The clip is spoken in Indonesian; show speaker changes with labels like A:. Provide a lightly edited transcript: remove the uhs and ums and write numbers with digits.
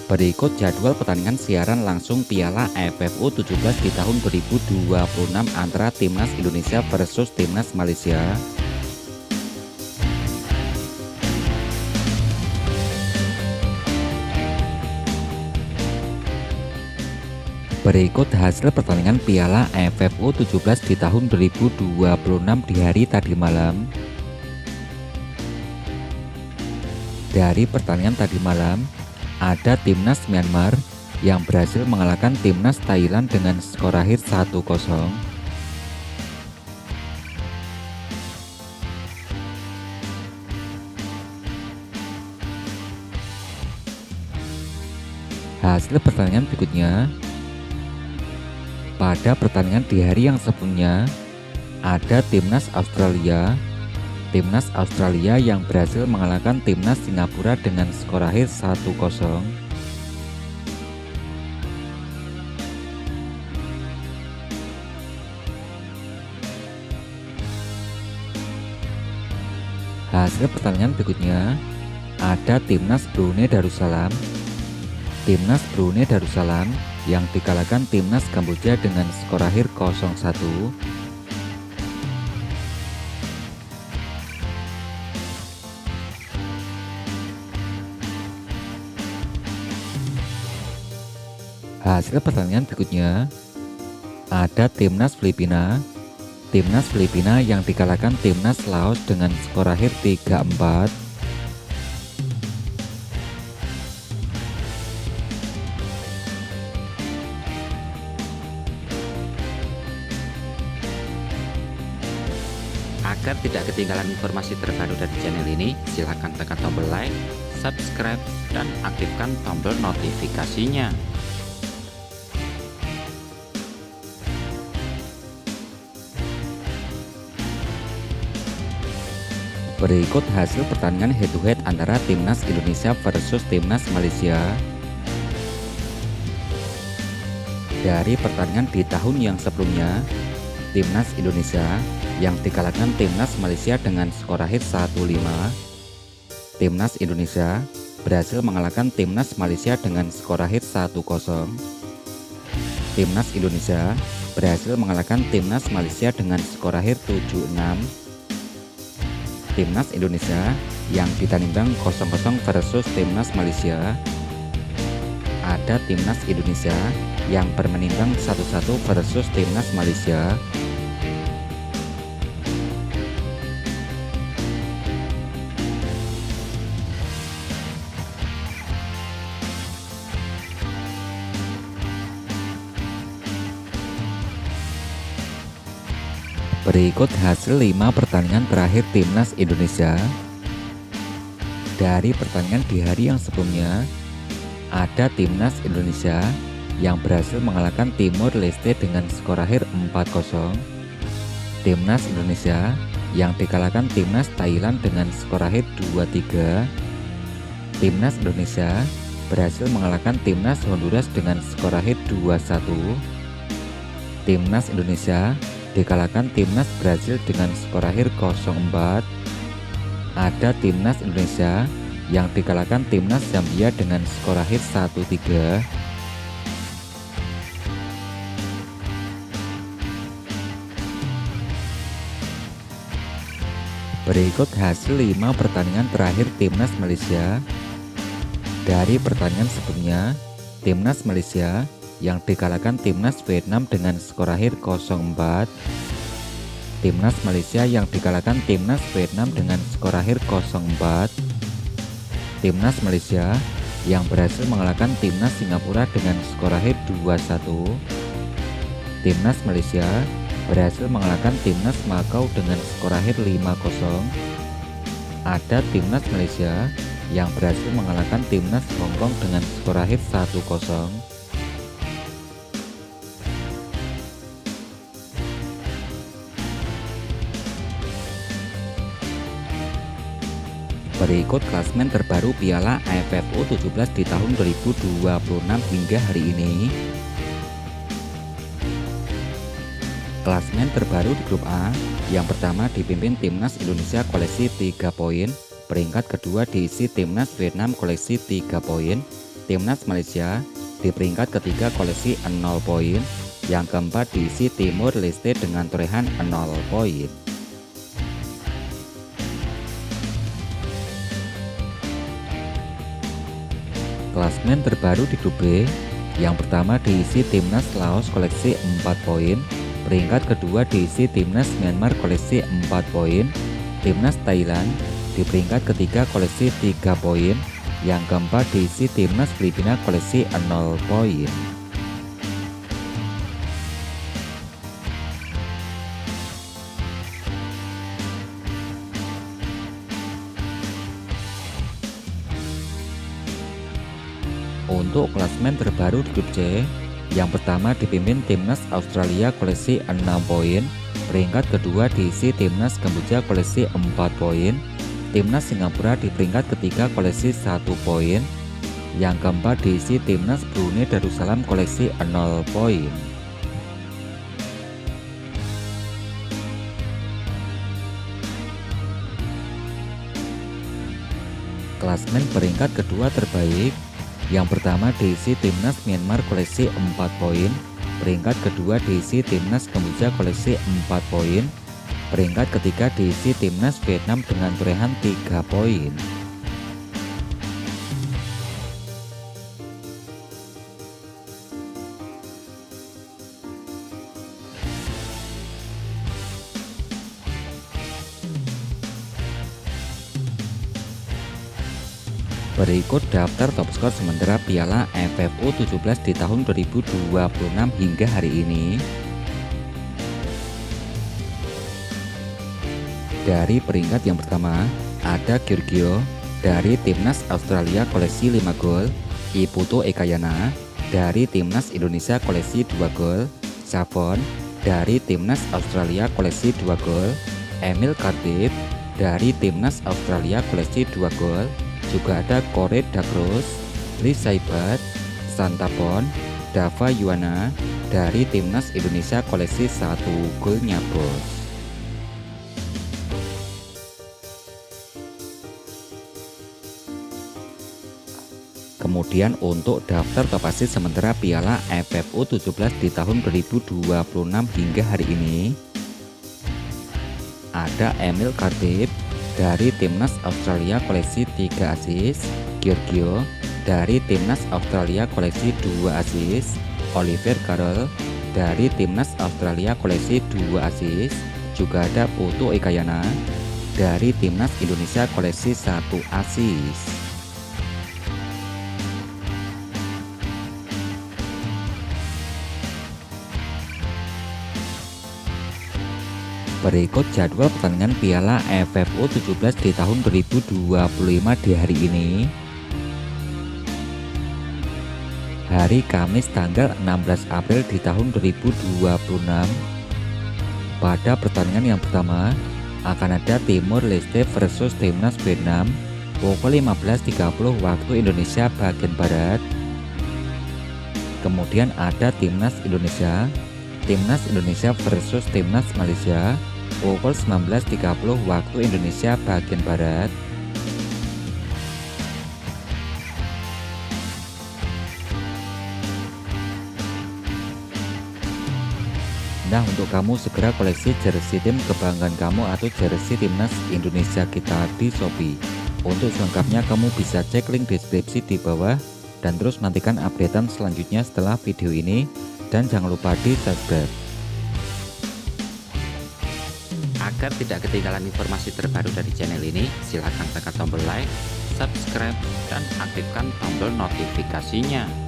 A: Berikut jadwal pertandingan siaran langsung Piala AFF U17 di tahun 2026 antara Timnas Indonesia versus Timnas Malaysia. Berikut hasil pertandingan Piala AFF U17 di tahun 2026 di hari tadi malam. Dari pertandingan tadi malam, ada Timnas Myanmar yang berhasil mengalahkan Timnas Thailand dengan skor akhir 1-0. Hasil pertandingan berikutnya. Pada pertandingan di hari yang sebelumnya, ada Timnas Australia yang berhasil mengalahkan Timnas Singapura dengan skor akhir 1-0. Hasil pertandingan berikutnya, ada Timnas Brunei Darussalam yang dikalahkan Timnas Kamboja dengan skor akhir 0-1. Hasil pertandingan berikutnya, ada Timnas Filipina yang dikalahkan Timnas Laos dengan skor akhir 3-4. Agar tidak ketinggalan informasi terbaru dari channel ini, silahkan tekan tombol like, subscribe, dan aktifkan tombol notifikasinya. Berikut hasil pertandingan head-to-head antara Timnas Indonesia versus Timnas Malaysia. Dari pertandingan di tahun yang sebelumnya, Timnas Indonesia yang dikalahkan Timnas Malaysia dengan skor akhir 1-5. Timnas Indonesia berhasil mengalahkan Timnas Malaysia dengan skor akhir 1-0. Timnas Indonesia berhasil mengalahkan Timnas Malaysia dengan skor akhir 7-6. Timnas Indonesia yang ditandingkan 0-0 versus Timnas Malaysia. Ada Timnas Indonesia yang bermenimbang 1-1 versus Timnas Malaysia. Berikut hasil 5 pertandingan terakhir Timnas Indonesia. Dari pertandingan di hari yang sebelumnya, ada Timnas Indonesia yang berhasil mengalahkan Timor Leste dengan skor akhir 4-0. Timnas Indonesia yang dikalahkan Timnas Thailand dengan skor akhir 2-3. Timnas Indonesia berhasil mengalahkan Timnas Honduras dengan skor akhir 2-1. Timnas Indonesia dikalahkan Timnas Brazil dengan skor akhir 0-4. Ada Timnas Indonesia yang dikalahkan Timnas Zambia dengan skor akhir 1-3. Berikut hasil 5 pertandingan terakhir Timnas Malaysia. Dari pertandingan sebelumnya, Timnas Malaysia yang dikalahkan Timnas Vietnam dengan skor akhir 0-4. Timnas Malaysia yang dikalahkan Timnas Vietnam dengan skor akhir 0-4. Timnas Malaysia yang berhasil mengalahkan Timnas Singapura dengan skor akhir 2-1. Timnas Malaysia berhasil mengalahkan Timnas Makau dengan skor akhir 5-0. Ada Timnas Malaysia yang berhasil mengalahkan Timnas Hong Kong dengan skor akhir 1-0. Berikut klasmen terbaru Piala AFF U17 di tahun 2026 hingga hari ini. Klasmen terbaru di grup A, yang pertama dipimpin Timnas Indonesia koleksi 3 poin, peringkat kedua diisi Timnas Vietnam koleksi 3 poin, Timnas Malaysia di peringkat ketiga koleksi 0 poin, yang keempat diisi Timor Leste dengan torehan 0 poin. Klasmen terbaru di grup B, yang pertama diisi Timnas Laos koleksi 4 poin, peringkat kedua diisi Timnas Myanmar koleksi 4 poin, Timnas Thailand di peringkat ketiga koleksi 3 poin, yang keempat diisi Timnas Filipina koleksi 0 poin. Untuk klasmen terbaru di grup C, yang pertama dipimpin Timnas Australia koleksi 6 poin, peringkat kedua diisi Timnas Kamboja koleksi 4 poin, Timnas Singapura di peringkat ketiga koleksi 1 poin, yang keempat diisi Timnas Brunei Darussalam koleksi 0 poin. Klasmen peringkat kedua terbaik, yang pertama diisi Timnas Myanmar koleksi 4 poin, peringkat kedua diisi Timnas Kamboja koleksi 4 poin, peringkat ketiga diisi Timnas Vietnam dengan torehan 3 poin. Berikut daftar top skor sementara Piala AFF U17 di tahun 2026 hingga hari ini. Dari peringkat yang pertama, ada Giorgio dari Timnas Australia koleksi 5 gol, Iputo Ekayana dari Timnas Indonesia koleksi 2 gol, Savon dari Timnas Australia koleksi 2 gol, Emil Cardiff dari Timnas Australia koleksi 2 gol. Juga ada Koret Dakros, Lee Saibat, Santapon, Dava Yuana dari Timnas Indonesia koleksi 1 gol nyabos. Kemudian untuk daftar top asis sementara Piala AFF U17 di tahun 2026 hingga hari ini, ada Emil Cardiff dari Timnas Australia koleksi 3 asis, Giorgio dari Timnas Australia koleksi 2 asis, Oliver Carroll dari Timnas Australia koleksi 2 asis, juga ada Putu Ekayana dari Timnas Indonesia koleksi 1 asis. Berikut jadwal pertandingan Piala AFF U17 di tahun 2025 di hari ini. Hari Kamis tanggal 16 April di tahun 2026. Pada pertandingan yang pertama akan ada Timor Leste versus Timnas Vietnam pukul 15.30 waktu Indonesia bagian Barat. Kemudian ada Timnas Indonesia versus Timnas Malaysia pukul 19.30 waktu Indonesia bagian Barat. Nah, untuk kamu segera koleksi jersey tim kebanggaan kamu atau jersey timnas Indonesia kita di Shopee. Untuk selengkapnya kamu bisa cek link deskripsi di bawah dan terus nantikan updatean selanjutnya setelah video ini, dan jangan lupa di subscribe
B: agar tidak ketinggalan informasi terbaru dari channel ini. Silahkan tekan tombol like, subscribe, dan aktifkan tombol notifikasinya.